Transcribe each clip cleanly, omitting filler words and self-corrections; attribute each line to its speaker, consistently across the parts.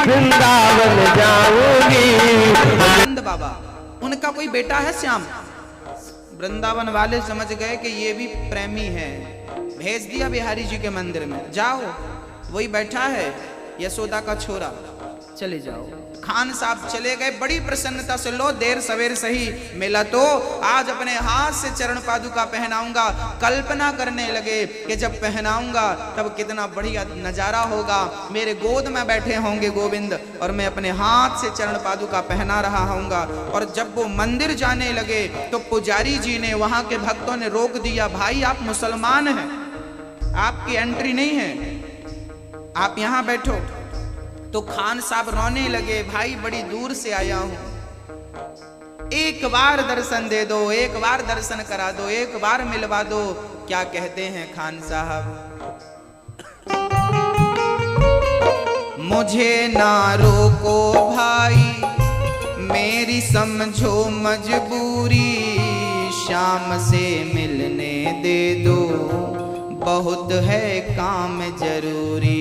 Speaker 1: वृंदावन जाऊंगी।
Speaker 2: आनंद बाबा, उनका कोई बेटा है श्याम। वृंदावन वाले समझ गए कि ये भी प्रेमी है, भेज दिया बिहारी जी के मंदिर में, जाओ वही बैठा है यशोदा का छोरा, चले जाओ। खान साहब चले गए बड़ी प्रसन्नता से, लो देर सवेर सही मिला तो आज अपने हाथ से चरण पादुका पहनाऊंगा। कल्पना करने लगे कि जब पहनाऊंगा तब कितना बढ़िया नजारा होगा, मेरे गोद में बैठे होंगे गोविंद और मैं अपने हाथ से चरण पादुका पहना रहा होऊंगा। और जब वो मंदिर जाने लगे तो पुजारी जी ने, वहां के भक्तों ने रोक दिया, भाई आप मुसलमान हैं, आपकी एंट्री नहीं है, आप यहां बैठो। तो खान साहब रोने लगे, भाई बड़ी दूर से आया हूं, एक बार दर्शन दे दो, एक बार दर्शन करा दो, एक बार मिलवा दो। क्या कहते हैं खान साहब, मुझे ना रोको भाई, मेरी समझो मजबूरी, शाम से मिलने दे दो, बहुत है काम जरूरी।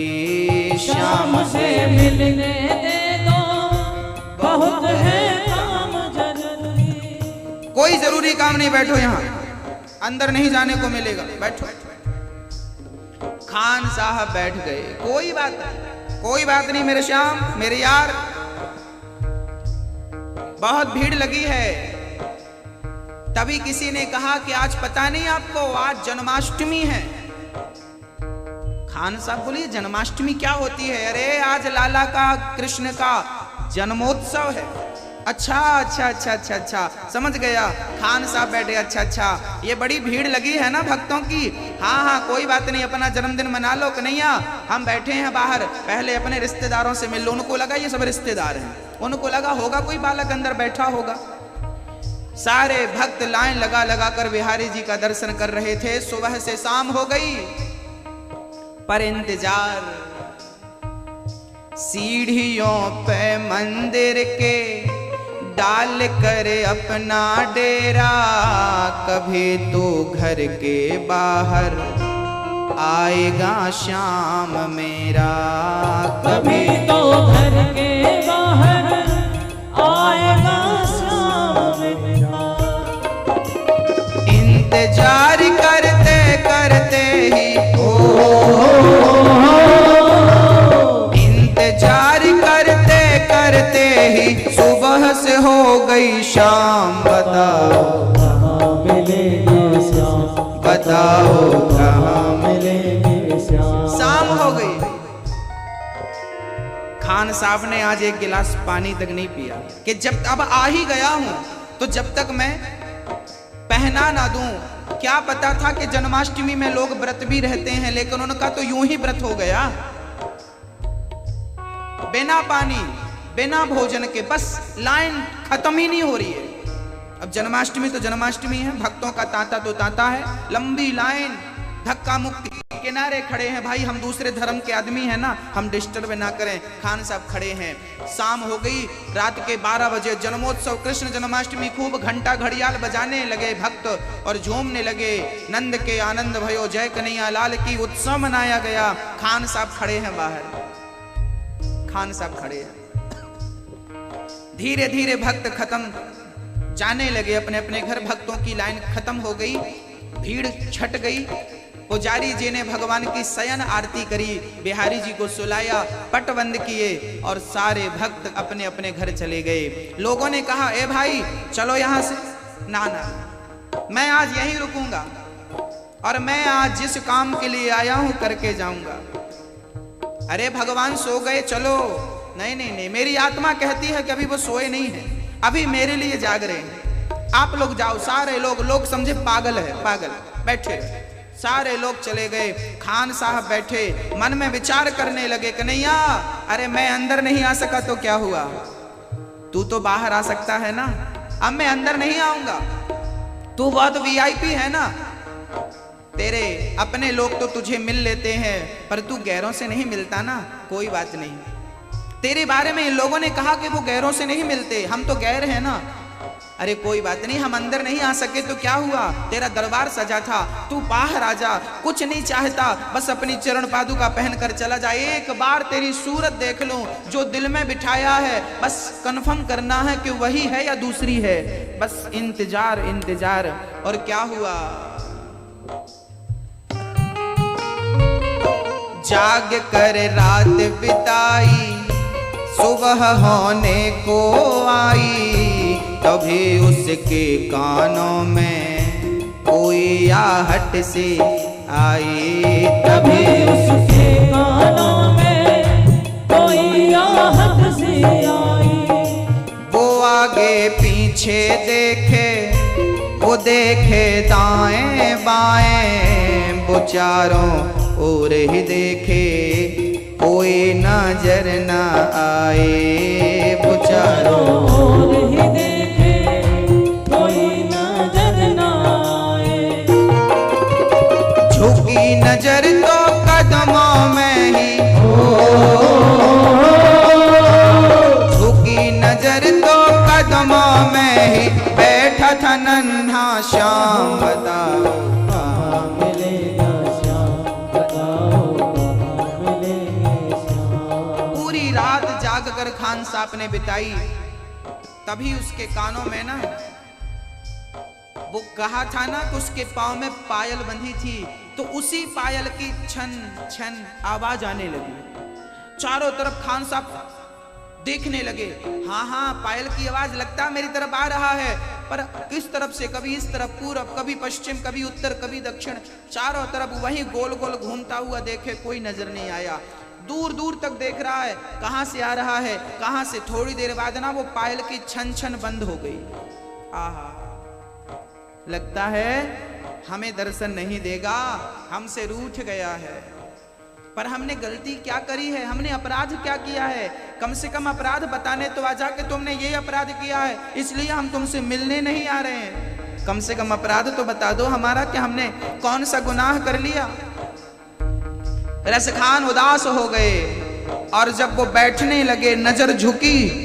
Speaker 3: शाम से मिलने दे दो, बहुत है काम जरूरी।
Speaker 2: कोई जरूरी काम नहीं, बैठो यहाँ, अंदर नहीं जाने को मिलेगा, बैठो। खान साहब बैठ गए, कोई बात नहीं, कोई बात नहीं मेरे श्याम, मेरे यार, बहुत भीड़ लगी है। तभी किसी ने कहा कि आज पता नहीं आपको, आज जन्माष्टमी है। खान साहब बोलिए जन्माष्टमी क्या होती है? अरे आज लाला का, कृष्ण का जन्मोत्सव है। अच्छा अच्छा अच्छा अच्छा अच्छा, समझ गया। खान साहब बैठे, अच्छा अच्छा, ये बड़ी भीड़ लगी है ना भक्तों की। हाँ हाँ कोई बात नहीं, अपना जन्मदिन मना लो कन्हैया, हम बैठे हैं बाहर, पहले अपने रिश्तेदारों से मिल लो। उनको लगा ये सब रिश्तेदार हैं, उनको लगा होगा कोई बालक अंदर बैठा होगा। सारे भक्त लाइन लगा लगा कर बिहारी जी का दर्शन कर रहे थे। सुबह से शाम हो गई पर इंतजार, सीढ़ियों पे मंदिर के डाल कर अपना डेरा, कभी तो घर के बाहर आएगा श्याम मेरा,
Speaker 3: कभी तो घर के बाहर आएगा श्याम मेरा।
Speaker 2: इंतजार करते करते ही इंतजार करते करते ही सुबह से हो गई शाम। बताओ
Speaker 3: कहाँ मिलेंगे श्याम,
Speaker 2: बताओ कहाँ
Speaker 3: मिलेंगे श्याम।
Speaker 2: शाम हो गई। खान साहब ने आज एक गिलास पानी तक नहीं पिया कि जब अब आ ही गया हूं तो जब तक मैं पहना ना दूं। क्या पता था कि जन्माष्टमी में लोग व्रत भी रहते हैं, लेकिन उनका तो यूं ही व्रत हो गया, बिना पानी बिना भोजन के, बस लाइन खत्म ही नहीं हो रही है। अब जन्माष्टमी तो जन्माष्टमी है, भक्तों का तांता तो तांता है, लंबी लाइन, धक्का मुक्की, किनारे खड़े हैं। भाई हम दूसरे धर्म के आदमी हैं ना, हम डिस्टर्ब ना करें। खान साहब खड़े हैं। शाम हो गई, रात के 12 बजे जन्मोत्सव, कृष्ण जन्माष्टमी, खूब घंटा घड़ियाल बजाने लगे भक्त और झूमने लगे। नंद के आनंद भयो, जय कन्हैया लाल की, उत्सव मनाया गया। खान साहब खड़े हैं बाहर, खान साहब खड़े हैं। धीरे धीरे भक्त खत्म जाने लगे अपने अपने घर, भक्तों की लाइन खत्म हो गई, भीड़ छट गई। पुजारी जी ने भगवान की शयन आरती करी, बिहारी जी को सुलाया, पट बंद किए और सारे भक्त अपने अपने घर चले गए। लोगों ने कहा ए भाई चलो यहां से, ना ना मैं आज यहीं रुकूंगा और मैं आज जिस काम के लिए आया हूं करके जाऊंगा। अरे भगवान सो गए, चलो। नहीं नहीं नहीं, मेरी आत्मा कहती है कि अभी वो सोए नहीं है, अभी मेरे लिए जाग रहे हैं। आप लोग जाओ, सारे लोग समझे पागल है, पागल। बैठे, सारे लोग चले गए। खान साहब बैठे, मन में विचार करने लगे, कन्हैया अरे मैं अंदर नहीं आ सका तो क्या हुआ, तू तो बाहर आ सकता है ना। अब मैं अंदर नहीं आऊंगा, तू बहुत वीआईपी है ना, तेरे अपने लोग तो तुझे मिल लेते हैं पर तू गैरों से नहीं मिलता ना। कोई बात नहीं, तेरे बारे में इन लोगों ने कहा कि वो गैरों से नहीं मिलते, हम तो गैर हैं ना। अरे कोई बात नहीं, हम अंदर नहीं आ सके तो क्या हुआ, तेरा दरबार सजा था, तू बाहर आ जा, कुछ नहीं चाहता, बस अपनी चरण पादुका पहन कर चला जा, एक बार तेरी सूरत देख लूं, जो दिल में बिठाया है बस कंफर्म करना है कि वही है या दूसरी है, बस इंतजार इंतजार। और क्या हुआ, जाग कर रात बिताई, सुबह होने को आई, तभी उसके कानों में कोई आहट सी आई,
Speaker 3: तभी उसके कानों में कोई आहट सी आई।
Speaker 2: वो आगे पीछे देखे, वो देखे दाएं बाएं, वो चारों ओर ही देखे, कोई नजर न आए, वो चारों
Speaker 3: ओर ही देखे, कोई नजर न आए।
Speaker 2: झुकी नजर तो कदमों में ही, झुकी नजर तो कदमों में ही, बैठा था नन्हा श्याम, बताओ
Speaker 3: कहाँ मिलेगा श्याम, बताओ कहाँ मिलेगा श्याम।
Speaker 2: पूरी रात जाग कर खान साहब ने बिताई, तभी उसके कानों में ना, वो कहा था ना कि उसके पांव में पायल बंधी थी, तो उसी पायल की छन छन आवाज आने लगी। चारों तरफ खान साहब देखने लगे, हाँ हाँ पायल की आवाज लगता मेरी तरफ आ रहा है, पर किस तरफ से, कभी इस तरफ पूरब, कभी पश्चिम, कभी उत्तर, कभी दक्षिण, चारों तरफ वही गोल गोल घूमता हुआ देखे, कोई नजर नहीं आया। दूर दूर तक देख रहा है, कहां से आ रहा है, कहां से। थोड़ी देर बाद ना वो पायल की छन छन बंद हो गई। आहा, लगता है हमें दर्शन नहीं देगा, हमसे रूठ गया है। पर हमने गलती क्या करी है, हमने अपराध क्या किया है? कम से कम अपराध बताने तो आ जा कि तुमने ये अपराध किया है, इसलिए हम तुमसे मिलने नहीं आ रहे हैं। कम से कम अपराध तो बता दो हमारा, कि हमने कौन सा गुनाह कर लिया। रसखान उदास हो गए, और जब वो बैठने लगे, नजर झुकी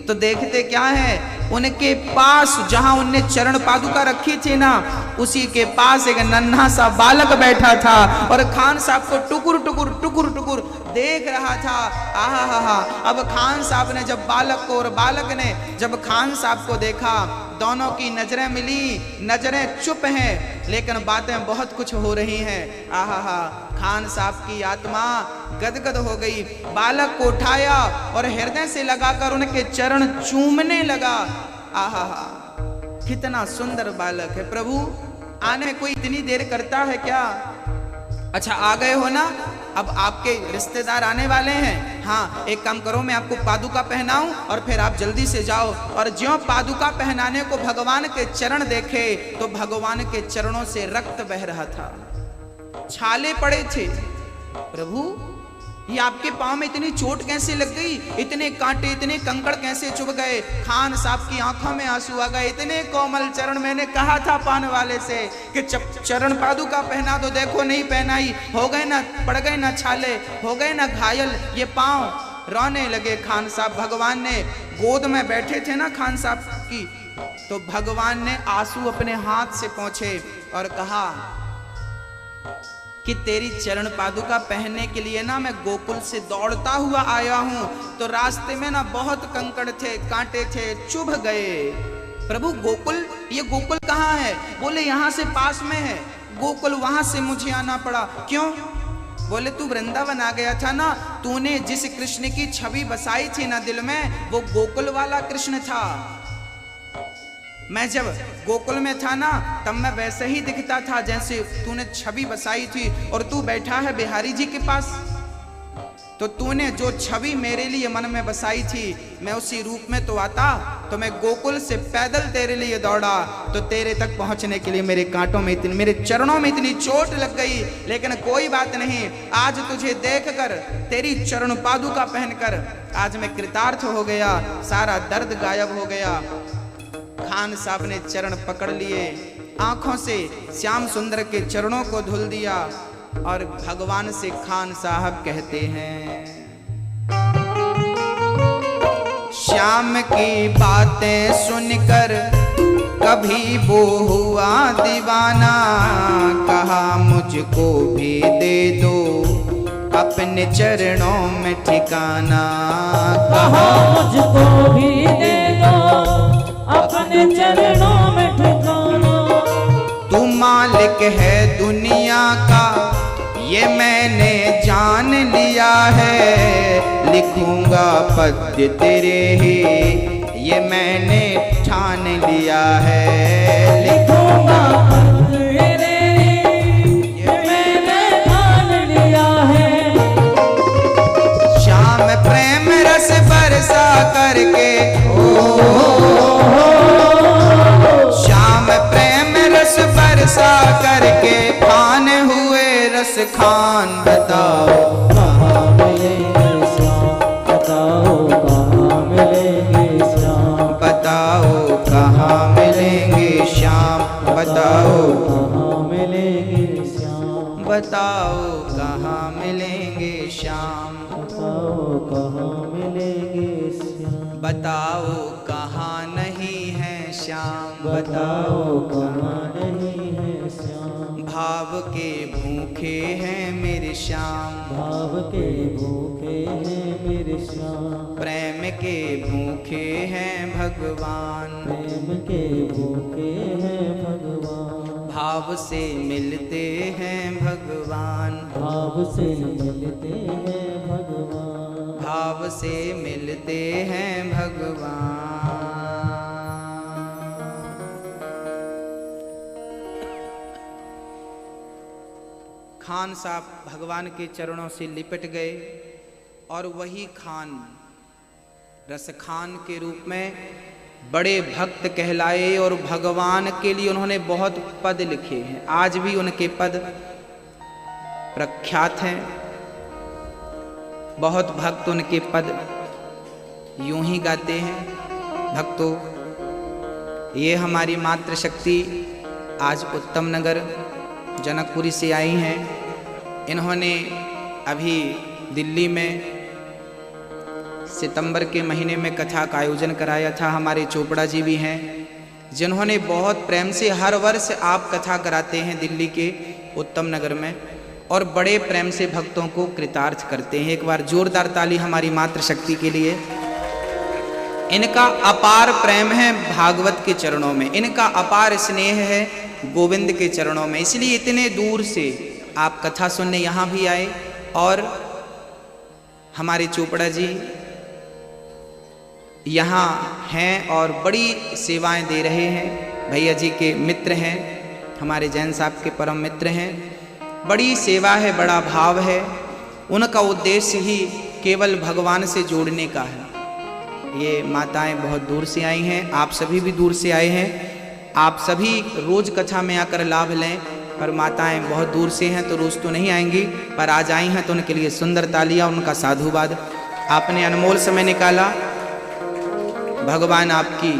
Speaker 2: तो देखते क्या है, उनके पास जहां उनने चरण पादुका रखी थी ना, उसी के पास एक नन्हा सा बालक बैठा था, और खान साहब को टुकुर टुकुर टुकुर टुकुर देख रहा था। आहा हा हा। अब खान साहब ने जब बालक को, और बालक ने जब खान साहब को देखा, दोनों की नजरें मिली, नजरें चुप हैं लेकिन बातें बहुत कुछ हो रही हैं। आहा हा। खान साहब की आत्मा गदगद हो गई, बालक को उठाया और हृदय से लगाकर उनके चरण चूमने लगा। आहा हा, कितना सुंदर बालक है। प्रभु आने में कोई इतनी देर करता है क्या? अच्छा आ गए हो ना, अब आपके रिश्तेदार आने वाले हैं। हाँ एक काम करो, मैं आपको पादुका पहनाऊं और फिर आप जल्दी से जाओ। और ज्यों पादुका पहनाने को भगवान के चरण देखे तो भगवान के चरणों से रक्त बह रहा था, छाले पड़े थे। प्रभु ये आपके पांव में इतनी चोट कैसे लग गई, इतने कांटे इतने कंकड़ कैसे चुभ गए? खान साहब की आंखों में आंसू आ गए। इतने कोमल चरण, मैंने कहा था पान वाले से कि चरण पादुका पहना दो, देखो नहीं पहनाई, हो गए ना, पड़ गए ना छाले, हो गए ना घायल ये पांव। रोने लगे खान साहब। भगवान ने गोद में बैठे थे ना खान साहब की, तो भगवान ने आंसू अपने हाथ से पोंछे और कहा कि तेरी चरण पादुका पहनने के लिए ना मैं गोकुल से दौड़ता हुआ आया हूं, तो रास्ते में ना बहुत कंकड़ थे, कांटे थे, चुभ गए। प्रभु गोकुल, ये गोकुल कहाँ है? बोले यहाँ से पास में है गोकुल, वहां से मुझे आना पड़ा। क्यों? बोले तू वृंदावन आ गया था ना, तूने जिस कृष्ण की छवि बसाई थी ना दिल में, वो गोकुल वाला कृष्ण था। मैं जब गोकुल में था ना, तब मैं वैसे ही दिखता था जैसे तूने छवि बसाई थी, और तू बैठा है बिहारी जी के पास, तो तूने जो छवि मेरे लिए मन में बसाई थी, मैं उसी रूप में तो आता, तो मैं गोकुल से पैदल तेरे लिए दौड़ा, तो तेरे तक पहुंचने के लिए मेरे कांटों में इतनी, मेरे चरणों में इतनी चोट लग गई। लेकिन कोई बात नहीं, आज तुझे देखकर, तेरी चरण पादुका पहनकर आज मैं कृतार्थ हो गया, सारा दर्द गायब हो गया। खान साहब ने चरण पकड़ लिए, आंखों से श्याम सुंदर के चरणों को धुल दिया, और भगवान से खान साहब कहते हैं, श्याम की बातें सुनकर कभी वो हुआ दीवाना, कहा मुझको भी दे दो अपने चरणों में ठिकाना,
Speaker 3: कहा मुझको भी दे दो अपने चरणों में ठिकाना।
Speaker 2: तू मालिक है दुनिया का ये मैंने जान लिया है, लिखूंगा पद्य तेरे ही ये मैंने ठान लिया है, लिखूंगा
Speaker 3: पद्य तेरे ही ये मैंने ठान लिया है।
Speaker 2: श्याम प्रेम रस बरसा करके श्याम प्रेम रस बरसा करके खान हुए रस खान, बताओ
Speaker 3: कहाँ मिलेंगे श्याम, बताओ कहाँ मिलेंगे श्याम,
Speaker 2: बताओ कहाँ मिलेंगे श्याम, बताओ
Speaker 3: कहाँ मिलेंगे श्याम,
Speaker 2: बताओ कहाँ मिलेंगे श्याम,
Speaker 3: बताओ कहाँ मिलेंगे श्याम,
Speaker 2: बताओ कहाँ नहीं है श्याम,
Speaker 3: बताओ कहाँ नहीं है श्याम।
Speaker 2: भाव के भूखे हैं मेरे श्याम,
Speaker 3: भाव के भूखे हैं मेरे श्याम,
Speaker 2: प्रेम के भूखे हैं भगवान,
Speaker 3: प्रेम के भूखे हैं भगवान,
Speaker 2: भाव से मिलते हैं भगवान,
Speaker 3: भाव से मिलते हैं भगवान,
Speaker 2: भाव से मिलते हैं भगवान। खान साहब भगवान के चरणों से लिपट गए और वही खान रस खान के रूप में बड़े भक्त कहलाए और भगवान के लिए उन्होंने बहुत पद लिखे हैं। आज भी उनके पद प्रख्यात हैं। बहुत भक्त उनके पद यूं ही गाते हैं। भक्तों, ये हमारी मातृशक्ति आज उत्तम नगर जनकपुरी से आई हैं। इन्होंने अभी दिल्ली में सितंबर के महीने में कथा का आयोजन कराया था। हमारे चोपड़ा जी भी हैं जिन्होंने बहुत प्रेम से हर वर्ष आप कथा कराते हैं दिल्ली के उत्तम नगर में और बड़े प्रेम से भक्तों को कृतार्थ करते हैं। एक बार जोरदार ताली हमारी मातृशक्ति के लिए। इनका अपार प्रेम है भागवत के चरणों में, इनका अपार स्नेह है गोविंद के चरणों में, इसलिए इतने दूर से आप कथा सुनने यहाँ भी आए। और हमारे चोपड़ा जी यहाँ हैं और बड़ी सेवाएं दे रहे हैं। भैया जी के मित्र हैं, हमारे जैन साहब के परम मित्र हैं। बड़ी सेवा है, बड़ा भाव है। उनका उद्देश्य ही केवल भगवान से जोड़ने का है। ये माताएं बहुत दूर से आई हैं, आप सभी भी दूर से आए हैं। आप सभी रोज कथा में आकर लाभ लें, पर माताएं बहुत दूर से हैं तो रोज तो नहीं आएंगी, पर आज आई हैं तो उनके लिए सुंदर तालियां, उनका साधुवाद। आपने अनमोल समय निकाला। भगवान आपकी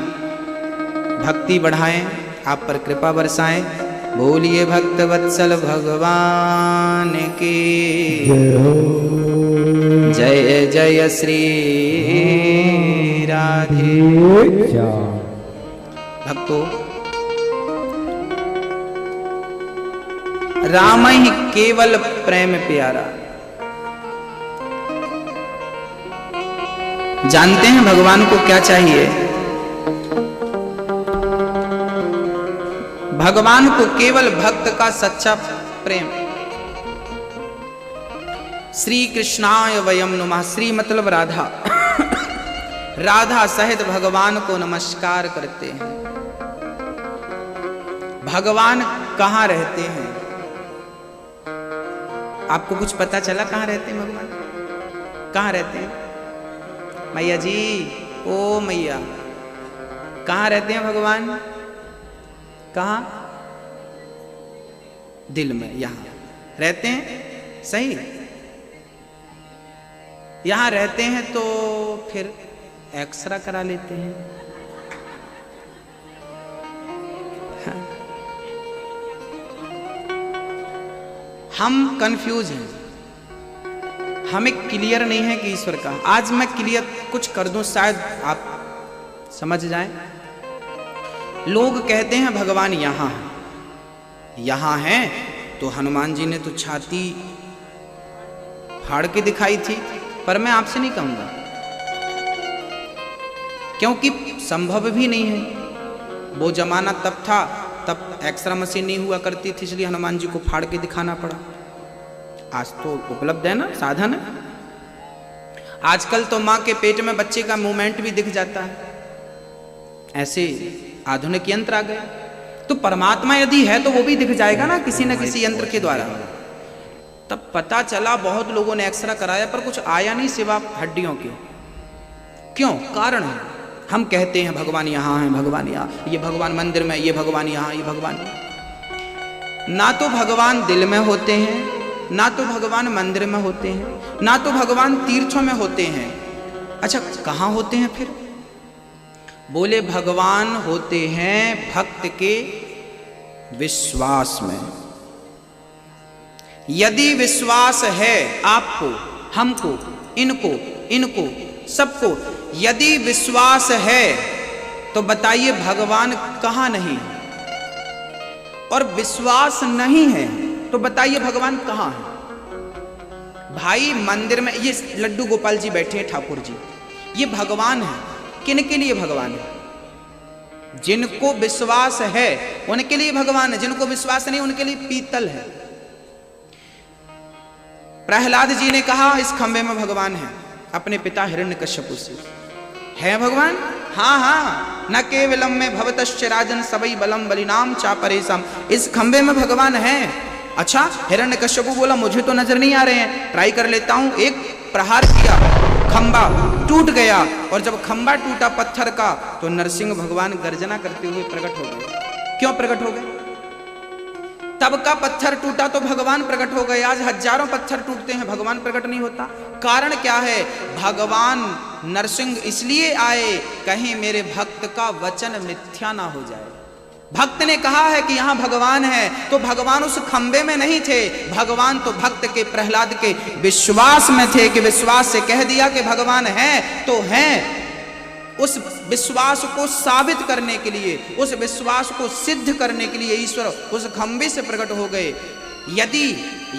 Speaker 2: भक्ति बढ़ाएं, आप पर कृपा बरसाएं। बोलिए भक्त वत्सल भगवान की जय जय श्री राधे। भक्तों, राम ही केवल प्रेम प्यारा। जानते हैं भगवान को क्या चाहिए? भगवान को केवल भक्त का सच्चा प्रेम। श्री कृष्णाय वयम नुमः। श्री मतलब राधा। राधा सहित भगवान को नमस्कार करते हैं। भगवान कहाँ रहते हैं? आपको कुछ पता चला कहाँ रहते हैं भगवान? कहाँ रहते हैं? मैया जी, ओ मैया, कहाँ रहते हैं भगवान? कहाँ? दिल में, यहाँ रहते हैं। सही, यहाँ रहते हैं तो फिर एक्सरा करा लेते हैं। हाँ। हम कंफ्यूज हैं। हमें क्लियर नहीं है कि ईश्वर का। आज मैं क्लियर कुछ कर दूं, शायद आप समझ जाएं। लोग कहते हैं भगवान यहां है, यहां है, तो हनुमान जी ने तो छाती फाड़ के दिखाई थी, पर मैं आपसे नहीं कहूंगा, क्योंकि संभव भी नहीं है। वो जमाना तब था, तब एक्सरे मशीन नहीं हुआ करती थी, इसलिए हनुमान जी को फाड़ के दिखाना पड़ा। आज तो उपलब्ध है ना, साधन है। आजकल तो मां के पेट में बच्चे का मूवमेंट भी दिख जाता है, ऐसे आधुनिक यंत्र आ गए। तो परमात्मा यदि है तो वो भी दिख जाएगा ना किसी न किसी यंत्र के द्वारा। तब पता चला, बहुत लोगों ने एक्सरा कराया पर कुछ आया नहीं सिवा हड्डियों के। क्यों? कारण है। हम कहते हैं भगवान यहाँ है, भगवान यहाँ, ये भगवान मंदिर में, ये भगवान यहाँ, ये भगवान यहाँ। ना तो भगवान दिल में होते हैं, ना तो भगवान मंदिर में होते हैं, ना तो भगवान तीर्थों में होते हैं। अच्छा, कहाँ होते हैं फिर? बोले भगवान होते हैं भक्त के विश्वास में। यदि विश्वास है आपको, हमको, इनको, सबको, यदि विश्वास है तो बताइए भगवान कहाँ नहीं है? और विश्वास नहीं है तो बताइए भगवान कहाँ है? भाई मंदिर में ये लड्डू गोपाल जी बैठे हैं, ठाकुर जी, ये भगवान है। किन के लिए भगवान है? जिनको विश्वास है उनके लिए भगवान है, जिनको विश्वास नहीं उनके लिए पीतल है। प्रहलाद जी ने कहा इस खंबे में भगवान है, अपने पिता हिरण्यकश्यप से। है भगवान? हाँ हाँ, न केवलम में भवतश्च राजन सबई बलम बलिनाम चापरेशम। इस खंबे में भगवान है। अच्छा, हिरण्यकश्यप बोला मुझे तो नजर नहीं आ रहे हैं, ट्राई कर लेता हूं। एक प्रहार किया, खंबा टूट गया, और जब खंबा टूटा पत्थर का तो नरसिंह भगवान गर्जना करते हुए प्रकट हो गए। क्यों प्रकट हो गए? तब का पत्थर टूटा तो भगवान प्रकट हो गए। आज हजारों पत्थर टूटते हैं, भगवान प्रकट नहीं होता। कारण क्या है? भगवान नरसिंह इसलिए आए, कहीं मेरे भक्त का वचन मिथ्या ना हो जाए। भक्त ने कहा है कि यहां भगवान है, तो भगवान उस खंबे में नहीं थे, भगवान तो भक्त के, प्रहलाद के विश्वास में थे, कि विश्वास से कह दिया कि भगवान है तो है। उस विश्वास को साबित करने के लिए, उस विश्वास को सिद्ध करने के लिए ईश्वर उस खंबे से प्रकट हो गए।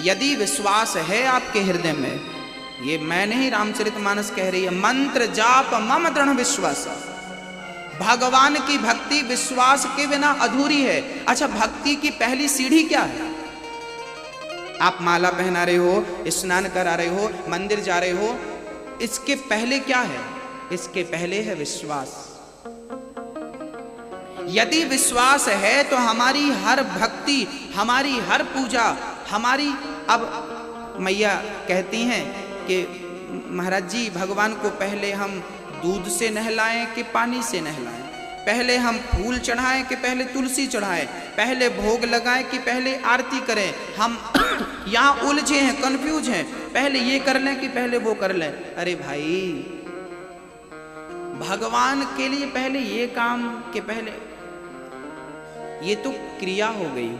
Speaker 2: यदि विश्वास है आपके हृदय में, ये मैं नहीं, रामचरितमानस कह रही है, मंत्र जाप मम दृढ़ विश्वास। भगवान की भक्ति विश्वास के बिना अधूरी है। अच्छा, भक्ति की पहली सीढ़ी क्या है? आप माला पहना रहे हो, स्नान करा रहे हो, मंदिर जा रहे हो, इसके पहले क्या है? इसके पहले है विश्वास। यदि विश्वास है तो हमारी हर भक्ति, हमारी हर पूजा, हमारी, अब मैया कहती हैं कि महाराज जी भगवान को पहले हम दूध से नहलाएं कि पानी से नहलाएं, पहले हम फूल चढ़ाएं कि पहले तुलसी चढ़ाएं, पहले भोग लगाएं कि पहले आरती करें। हम यहाँ उलझे हैं, कंफ्यूज हैं, पहले ये कर लें कि पहले वो कर लें। अरे भाई, भगवान के लिए पहले ये काम के पहले, ये तो क्रिया हो गई,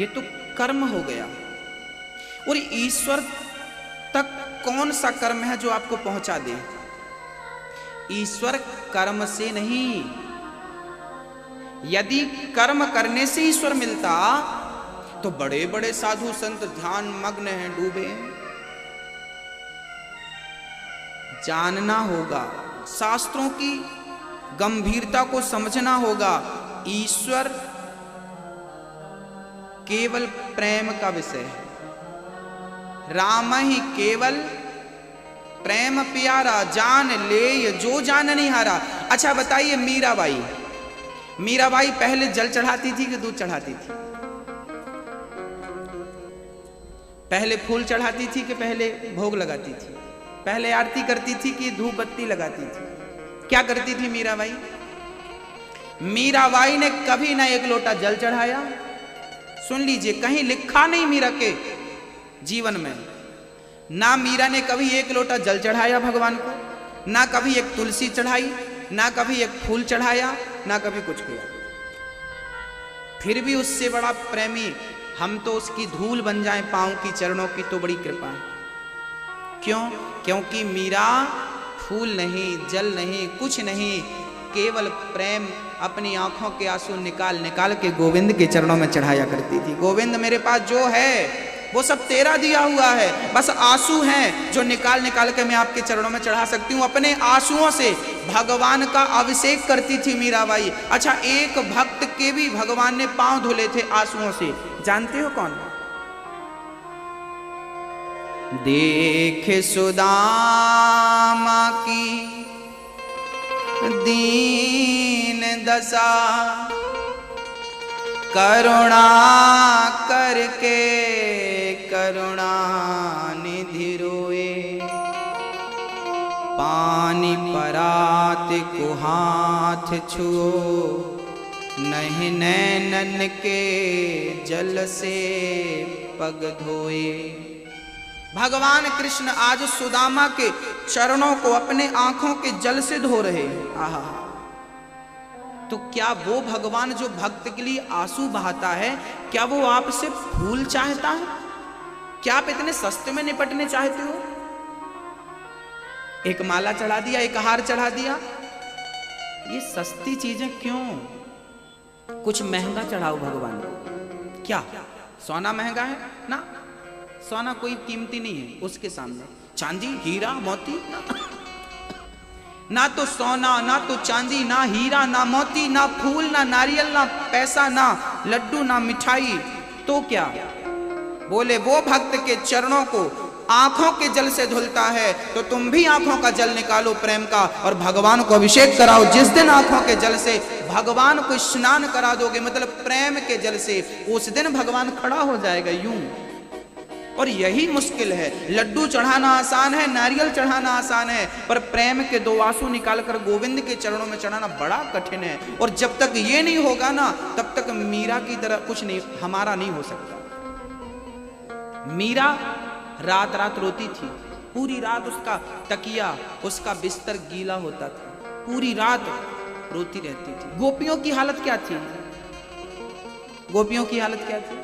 Speaker 2: ये तो कर्म हो गया। और ईश्वर तक कौन सा कर्म है जो आपको पहुंचा दे? ईश्वर कर्म से नहीं। यदि कर्म करने से ईश्वर मिलता तो बड़े बड़े साधु संत ध्यान मग्न हैं, डूबे हैं। जानना होगा, शास्त्रों की गंभीरता को समझना होगा। ईश्वर केवल प्रेम का विषय है। राम ही केवल प्रेम प्यारा, जान ले जो जान नहीं हारा। अच्छा बताइए, मीराबाई पहले जल चढ़ाती थी कि दूध चढ़ाती थी? पहले फूल चढ़ाती थी कि पहले भोग लगाती थी? पहले आरती करती थी कि धूप बत्ती लगाती थी? क्या करती थी मीराबाई? मीराबाई ने कभी ना एक लोटा जल चढ़ाया। सुन लीजिए, कहीं लिखा नहीं मीरा के जीवन में, ना मीरा ने कभी एक लोटा जल चढ़ाया भगवान को, ना कभी एक तुलसी चढ़ाई, ना कभी एक फूल चढ़ाया, ना कभी कुछ किया। फिर भी उससे बड़ा प्रेमी हम तो उसकी धूल बन जाएं पांव की, चरणों की, तो बड़ी कृपा है। क्यों? क्योंकि मीरा फूल नहीं, जल नहीं, कुछ नहीं, केवल प्रेम अपनी आंखों के आंसू निकाल निकाल के गोविंद के चरणों में चढ़ाया करती थी। गोविंद मेरे पास जो है वो सब तेरा दिया हुआ है, बस आंसू हैं जो निकाल निकाल के मैं आपके चरणों में चढ़ा सकती हूँ। अपने आंसुओं से भगवान का अभिषेक करती थी मीराबाई। अच्छा, एक भक्त के भी भगवान ने पांव धुले थे आंसुओं से, जानते हो कौन? देख सुदामा की दीन दशा, करुणा करके करुणा निधि रोए, पानी परात को हाथ छुओ, नहीं नैनन के जल से पग धोए। भगवान कृष्ण आज सुदामा के चरणों को अपने आंखों के जल से धो रहे हैं। आहा, तो क्या वो भगवान जो भक्त के लिए आंसू बहाता है, क्या वो आपसे फूल चाहता है? क्या आप इतने सस्ते में निपटने चाहते हो? एक माला चढ़ा दिया, एक हार चढ़ा दिया, ये सस्ती चीजें क्यों? कुछ महंगा चढ़ाओ भगवान को। क्या सोना महंगा है? ना, सोना कोई कीमती नहीं है उसके सामने। चांदी, हीरा, मोती ना तो सोना, ना तो चांदी, ना हीरा, ना मोती, ना फूल, ना नारियल, ना पैसा, ना लड्डू, ना मिठाई, तो क्या? बोले वो भक्त के चरणों को आंखों के जल से धुलता है, तो तुम भी आंखों का जल निकालो प्रेम का और भगवान को अभिषेक कराओ। जिस दिन आंखों के जल से भगवान को स्नान करा दोगे, मतलब प्रेम के जल से, उस दिन भगवान खड़ा हो जाएगा यूं। और यही मुश्किल है। लड्डू चढ़ाना आसान है, नारियल चढ़ाना आसान है, पर प्रेम के दो आंसू निकालकर गोविंद के चरणों में चढ़ाना बड़ा कठिन है। और जब तक ये नहीं होगा ना, तब तक मीरा की तरह कुछ नहीं हमारा नहीं हो सकता। मीरा रात रात रोती थी, पूरी रात उसका तकिया, उसका बिस्तर गीला होता था, पूरी रात रोती रहती थी। गोपियों की हालत क्या थी? गोपियों की हालत क्या थी?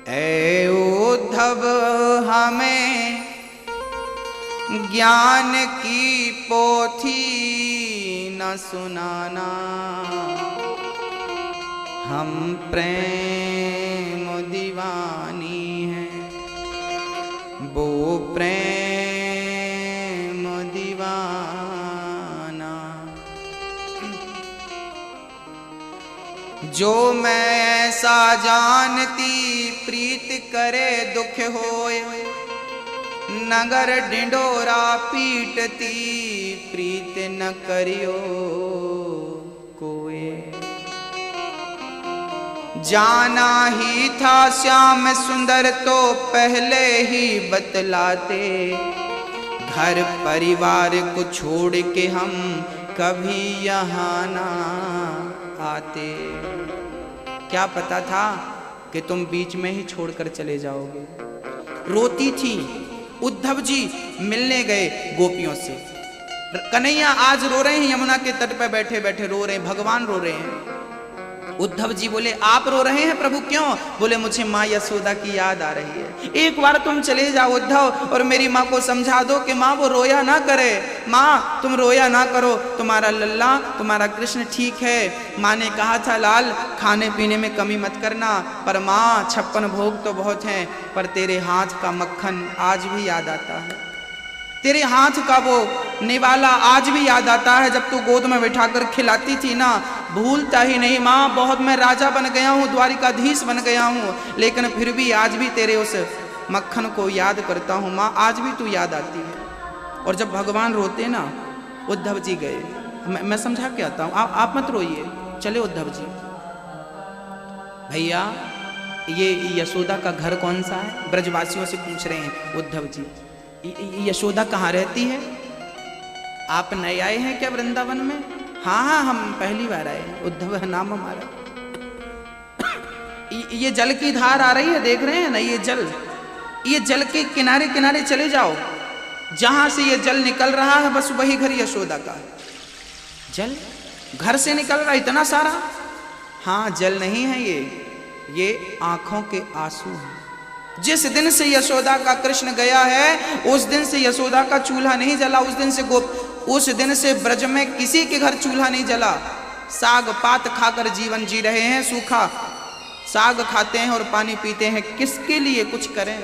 Speaker 2: ऐ उद्धव हमें ज्ञान की पोथी न सुनाना, हम प्रेम दीवानी हैं, वो प्रेम दीवाना। जो मैं ऐसा जानती प्रीत करे दुख होए, नगर ढिंडोरा पीटती प्रीत न करियो कोई। जाना ही था श्याम सुंदर तो पहले ही बतलाते, घर परिवार को छोड़ के हम कभी यहाँ ना आते। क्या पता था कि तुम बीच में ही छोड़कर चले जाओगे। रोती थी। उद्धव जी मिलने गए गोपियों से। कन्हैया आज रो रहे हैं, यमुना के तट पर बैठे बैठे रो रहे हैं, भगवान रो रहे हैं। उद्धव जी बोले आप रो रहे हैं प्रभु क्यों? बोले मुझे माँ यशोदा की याद आ रही है। एक बार तुम चले जाओ उद्धव और मेरी माँ को समझा दो कि माँ वो रोया ना करे। माँ तुम रोया ना करो, तुम्हारा लल्ला तुम्हारा कृष्ण ठीक है। माँ ने कहा था लाल खाने पीने में कमी मत करना, पर माँ 56 भोग तो बहुत हैं, पर तेरे हाथ का मक्खन आज भी याद आता है, तेरे हाथ का वो निवाला आज भी याद आता है। जब तू गोद में बिठाकर खिलाती थी ना, भूलता ही नहीं माँ। बहुत मैं राजा बन गया हूँ, द्वारिकाधीश बन गया हूँ, लेकिन फिर भी आज भी तेरे उस मक्खन को याद करता हूँ माँ, आज भी तू याद आती है। और जब भगवान रोते ना, उद्धव जी गए। मैं समझा के आता हूँ, आप मत रोइए, चले उद्धव जी। भैया ये यशोदा का घर कौन सा है? ब्रजवासियों से पूछ रहे हैं उद्धव जी, यशोदा कहाँ रहती है? आप नए आए हैं क्या वृंदावन में? हाँ हाँ हम पहली बार आए हैं, उद्धव है नाम हमारा। ये जल की धार आ रही है, देख रहे हैं ना, ये जल के किनारे किनारे चले जाओ, जहां से ये जल निकल रहा है बस वही घर यशोदा का है। जल घर से निकल रहा इतना सारा? हाँ जल नहीं है ये आंखों के आंसू हैं। जिस दिन से यशोदा का कृष्ण गया है उस दिन से यशोदा का चूल्हा नहीं जला, उस दिन से ब्रज में किसी के घर चूल्हा नहीं जला। साग पात खाकर जीवन जी रहे हैं, सूखा साग खाते हैं और पानी पीते हैं, किसके लिए कुछ करें।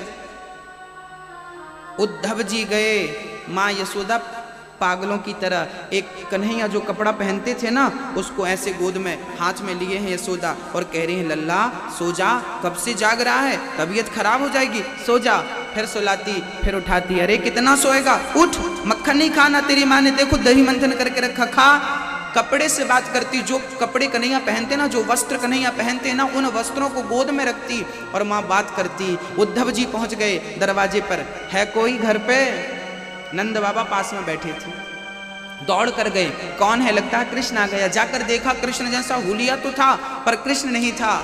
Speaker 2: उद्धव जी गए, माँ यशोदा पागलों की तरह एक कन्हैया जो कपड़ा पहनते थे ना उसको ऐसे गोद में हाथ में लिए हैं यशोदा और कह रही हैं लल्ला सो जा, कब से जाग रहा है, तबीयत खराब हो जाएगी, सो जा। फिर सुलाती फिर उठाती, अरे कितना सोएगा, उठ, मक्खन नहीं खाना, तेरी माँ ने देखो दही मंथन करके रखा, खा। कपड़े से बात करती, जो कपड़े कन्हैया पहनते ना, जो वस्त्र कन्हैया पहनते ना, उन वस्त्रों को गोद में रखती और माँ बात करती। उद्धव जी पहुंच गए दरवाजे पर, है कोई घर पे? नंद बाबा पास में बैठे थे, दौड़ कर गए, कौन है, लगता है कृष्ण आ गया। जाकर देखा कृष्ण जैसा हुलिया तो था पर कृष्ण नहीं था।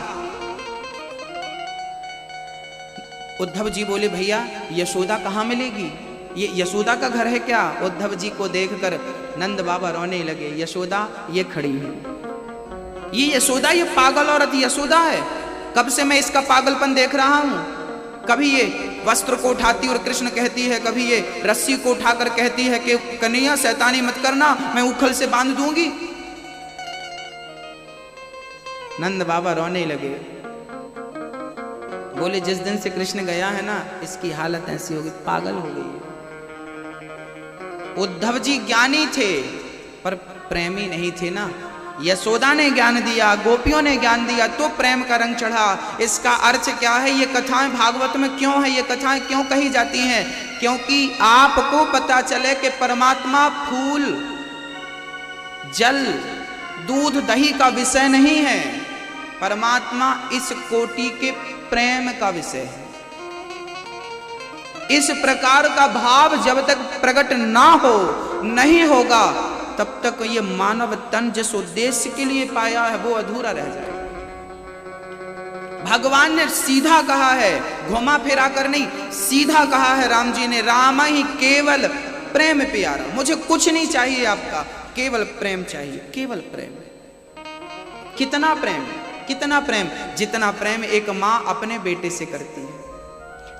Speaker 2: उद्धव जी बोले भैया यशोदा कहाँ मिलेगी, ये यशोदा का घर है क्या? उद्धव जी को देखकर नंद बाबा रोने लगे, यशोदा ये खड़ी है, ये यशोदा, ये पागल औरत यशोदा है, कब से मैं इसका पागलपन देख रहा हूं। कभी ये वस्त्र को उठाती और कृष्ण कहती है, कभी ये रस्सी को उठाकर कहती है कि कन्हैया शैतानी मत करना, मैं उखल से बांध दूंगी। नंद बाबा रोने लगे, बोले जिस दिन से कृष्ण गया है ना इसकी हालत ऐसी हो गई, पागल हो गई है। उद्धव जी ज्ञानी थे पर प्रेमी नहीं थे ना। यशोदा ने ज्ञान दिया, गोपियों ने ज्ञान दिया तो प्रेम का रंग चढ़ा। इसका अर्थ क्या है, ये कथाएं भागवत में क्यों है, ये कथाएं क्यों कही जाती हैं? क्योंकि आपको पता चले कि परमात्मा फूल जल दूध दही का विषय नहीं है, परमात्मा इस कोटि के प्रेम का विषय है। इस प्रकार का भाव जब तक प्रकट ना हो, नहीं होगा, तब तक ये मानव तन जिस उद्देश्य के लिए पाया है वो अधूरा रह जाएगा। भगवान ने सीधा कहा है, घुमा फिरा कर नहीं, सीधा कहा है राम जी ने, राम ही केवल प्रेम प्यारा, मुझे कुछ नहीं चाहिए आपका, केवल प्रेम चाहिए, केवल प्रेम। कितना प्रेम, कितना प्रेम, जितना प्रेम एक मां अपने बेटे से करती है,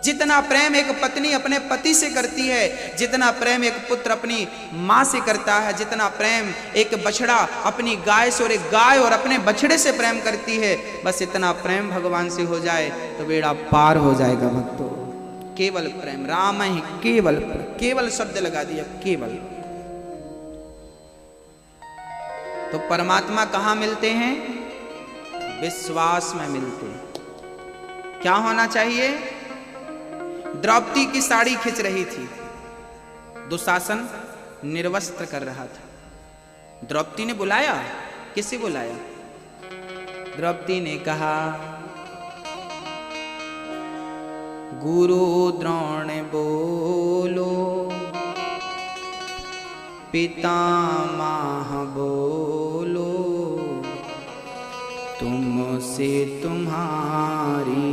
Speaker 2: जितना प्रेम एक पत्नी अपने पति से करती है, जितना प्रेम एक पुत्र अपनी माँ से करता है, जितना प्रेम एक बछड़ा अपनी गाय से और एक गाय और अपने बछड़े से प्रेम करती है, बस इतना प्रेम भगवान से हो जाए तो बेड़ा पार हो जाएगा भक्तों। केवल प्रेम, राम ही केवल, केवल शब्द लगा दिया, केवल। तो परमात्मा कहाँ मिलते हैं? विश्वास में मिलते हैं। क्या होना चाहिए? द्रौपदी की साड़ी खिंच रही थी, दुशासन निर्वस्त्र कर रहा था। द्रौपदी ने बुलाया, किसे बुलाया? द्रौपदी ने कहा गुरु द्रोण बोलो, पितामह बोलो, तुमसे तुम्हारी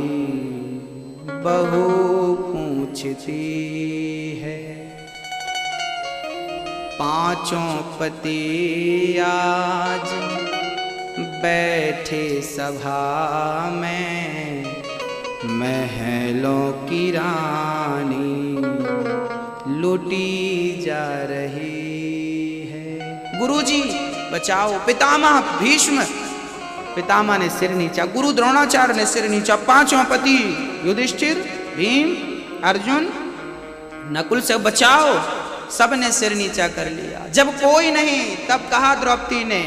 Speaker 2: बहू पूछती है, पांचों पति आज बैठे सभा में, महलों की रानी लुटी जा रही है। गुरुजी बचाओ। पितामह भीष्म, पितामह ने सिर नीचा, गुरु द्रोणाचार्य ने सिर नीचा, पांचों पति युधिष्ठिर, भीम, अर्जुन, नकुल से बचाओ, सब ने सिर नीचा कर लिया। जब कोई नहीं तब कहा द्रौपदी ने,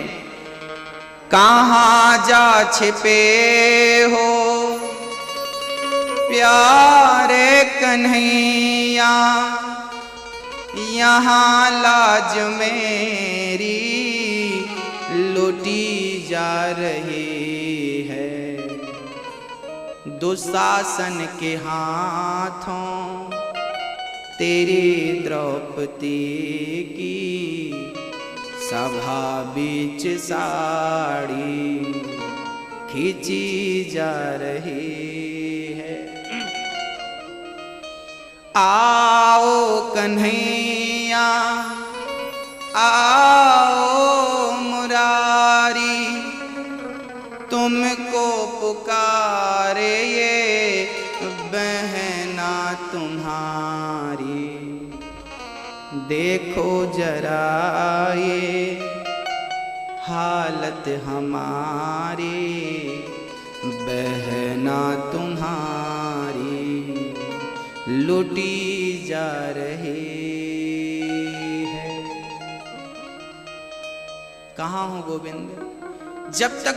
Speaker 2: कहाँ जा छिपे हो प्यारे कन्हैया, यहाँ लाज मेरी लुटी जा रही है, दुशासन के हाथों तेरी द्रौपदी की सभा बीच साड़ी खींची जा रही है। आओ कन्हैया आओ मुरारी, तुमको पुकारे ये बहन देखो जरा ये हालत हमारी, बहना तुम्हारी लुटी जा रही है। कहाँ हो गोविंद? जब तक